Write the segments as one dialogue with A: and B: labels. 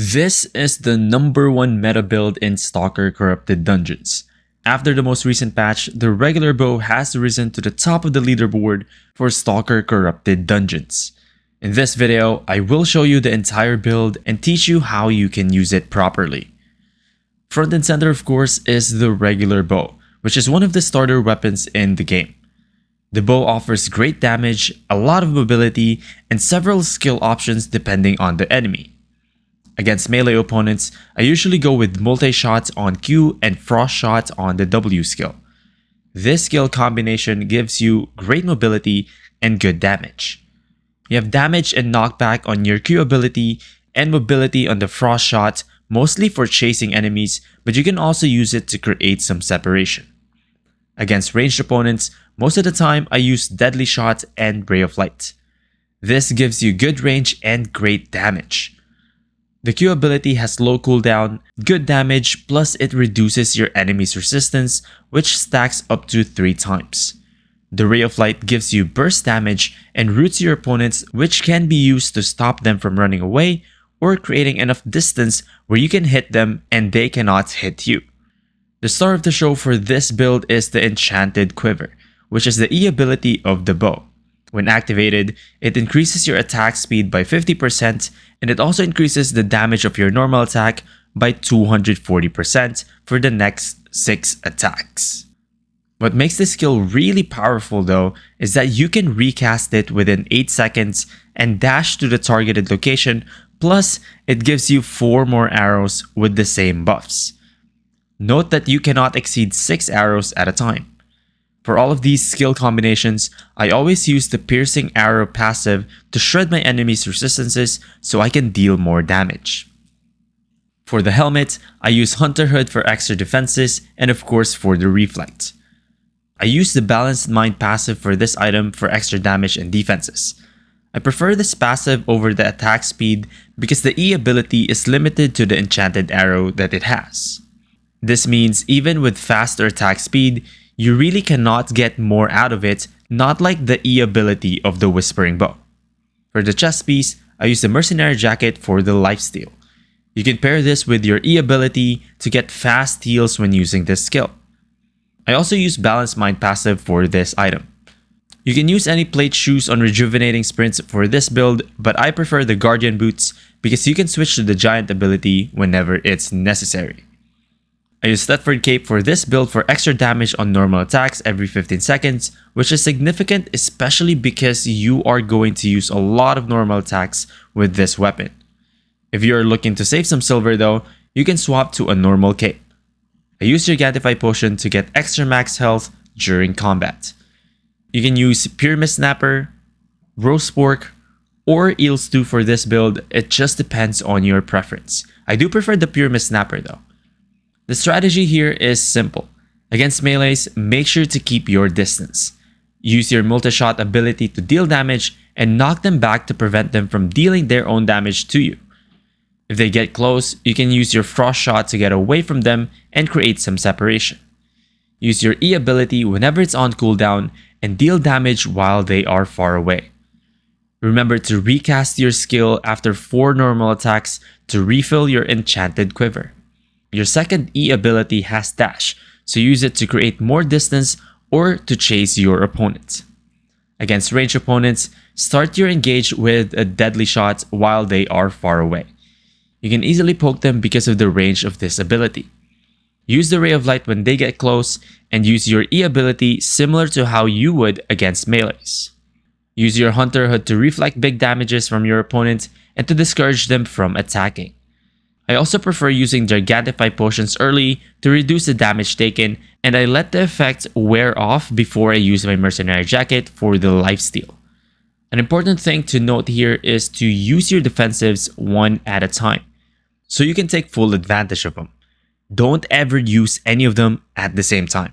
A: This is the #1 meta build in Stalker Corrupted Dungeons. After the most recent patch, the regular bow has risen to the top of the leaderboard for Stalker Corrupted Dungeons. In this video, I will show you the entire build and teach you how you can use it properly. Front and center, of course, is the regular bow, which is one of the starter weapons in the game. The bow offers great damage, a lot of mobility, and several skill options depending on the enemy. Against melee opponents, I usually go with multi-shots on Q and frost shot on the W skill. This skill combination gives you great mobility and good damage. You have damage and knockback on your Q ability and mobility on the frost shot, mostly for chasing enemies, but you can also use it to create some separation. Against ranged opponents, most of the time I use deadly shot and ray of light. This gives you good range and great damage. The Q ability has low cooldown, good damage, plus it reduces your enemy's resistance, which stacks up to 3 times. The Ray of Light gives you burst damage and roots your opponents, which can be used to stop them from running away or creating enough distance where you can hit them and they cannot hit you. The star of the show for this build is the Enchanted Quiver, which is the E ability of the bow. When activated, it increases your attack speed by 50% and it also increases the damage of your normal attack by 240% for the next 6 attacks. What makes this skill really powerful though is that you can recast it within 8 seconds and dash to the targeted location, plus it gives you 4 more arrows with the same buffs. Note that you cannot exceed 6 arrows at a time. For all of these skill combinations, I always use the Piercing Arrow passive to shred my enemy's resistances so I can deal more damage. For the helmet, I use Hunter Hood for extra defenses and of course for the reflect. I use the Balanced Mind passive for this item for extra damage and defenses. I prefer this passive over the attack speed because the E ability is limited to the enchanted arrow that it has. This means even with faster attack speed, you really cannot get more out of it, not like the E ability of the Whispering Bow. For the chest piece, I use the Mercenary Jacket for the lifesteal. You can pair this with your E ability to get fast heals when using this skill. I also use Balanced Mind passive for this item. You can use any plate shoes on rejuvenating sprints for this build, but I prefer the Guardian boots because you can switch to the Giant ability whenever it's necessary. I use Thetford Cape for this build for extra damage on normal attacks every 15 seconds, which is significant especially because you are going to use a lot of normal attacks with this weapon. If you are looking to save some silver though, you can swap to a normal cape. I use Gigantify Potion to get extra max health during combat. You can use Pyramid Snapper, Roast Pork, or Eel Stew for this build, it just depends on your preference. I do prefer the Pyramid Snapper though. The strategy here is simple. Against melees, make sure to keep your distance. Use your multi-shot ability to deal damage and knock them back to prevent them from dealing their own damage to you. If they get close, you can use your frost shot to get away from them and create some separation. Use your E ability whenever it's on cooldown and deal damage while they are far away. Remember to recast your skill after 4 normal attacks to refill your Enchanted Quiver. Your second E ability has dash, so use it to create more distance or to chase your opponent. Against ranged opponents, start your engage with a deadly shot while they are far away. You can easily poke them because of the range of this ability. Use the Ray of Light when they get close and use your E ability similar to how you would against melees. Use your Hunter Hood to reflect big damages from your opponent and to discourage them from attacking. I also prefer using Gigantify Potions early to reduce the damage taken, and I let the effect wear off before I use my Mercenary Jacket for the lifesteal. An important thing to note here is to use your defensives one at a time, so you can take full advantage of them. Don't ever use any of them at the same time.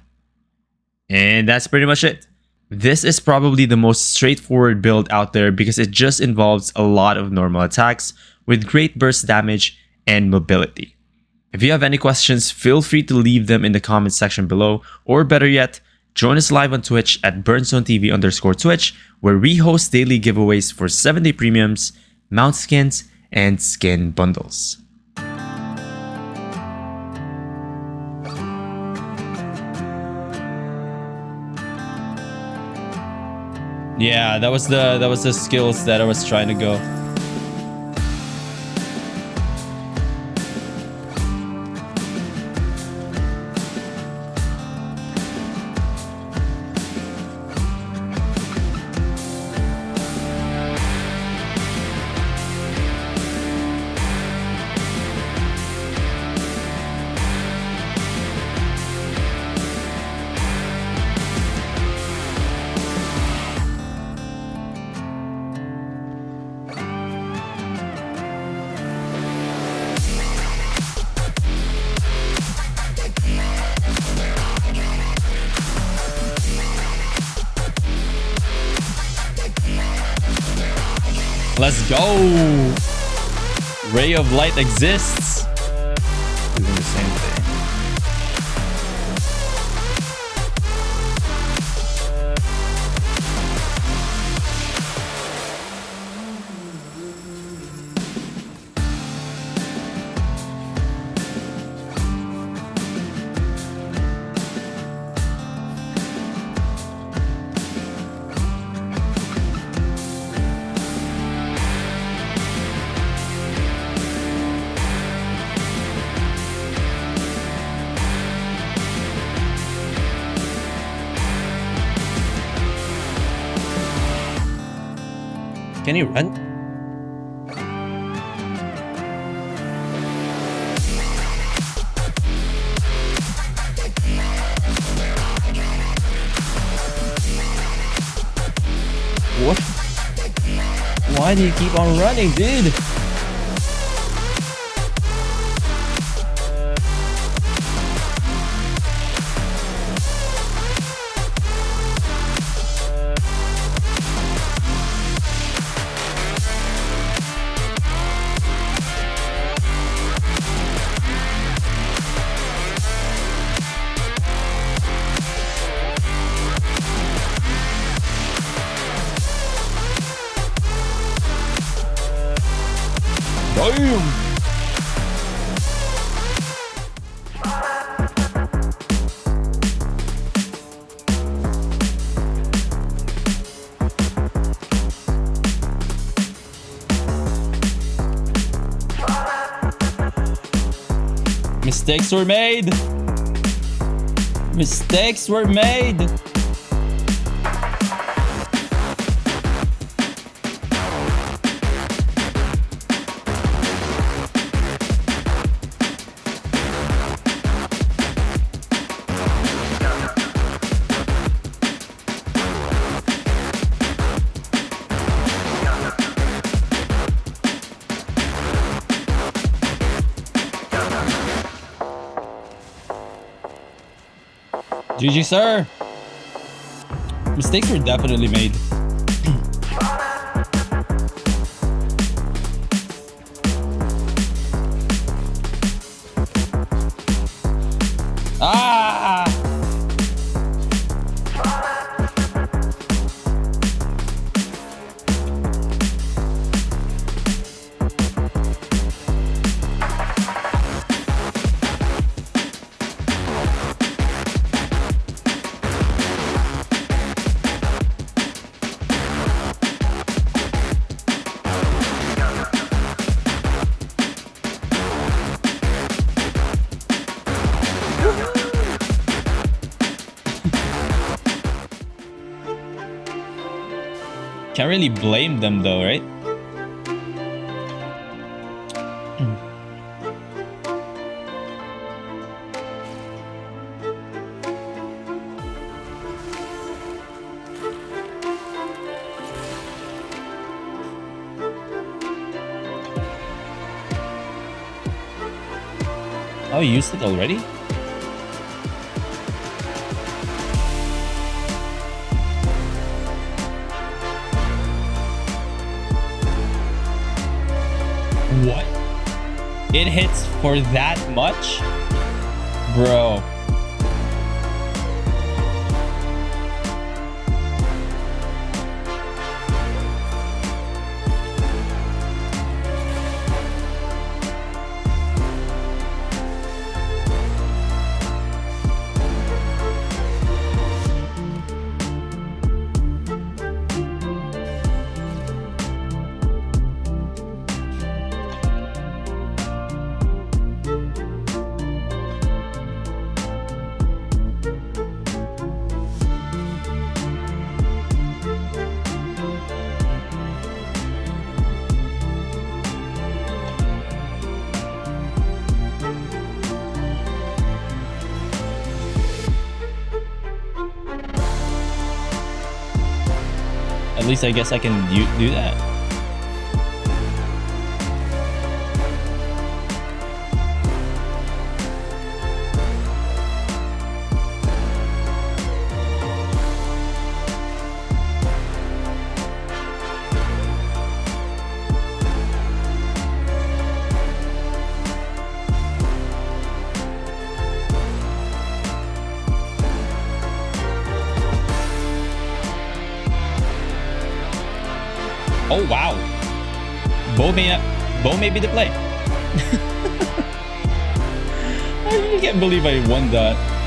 A: And that's pretty much it. This is probably the most straightforward build out there because it just involves a lot of normal attacks with great burst damage and mobility. If you have any questions, feel free to leave them in the comment section below, or better yet, join us live on Twitch at BernStoneTV_Twitch, where we host daily giveaways for 7-day premiums, mount skins, and skin bundles. Yeah, that was the skills that I was trying to go. Let's go! Ray of light exists. Doing the same thing.
B: Can he run? What? Why do you keep on running, dude?
A: Boom! Mistakes were made. Mistakes were made. GG, sir. Mistakes were definitely made. Ah! Can't really blame them though, right? Oh, you used it already? What? It hits for that much? Bro.
B: least I guess I can do that. Oh wow, bow may be the play. I really can't believe I won that.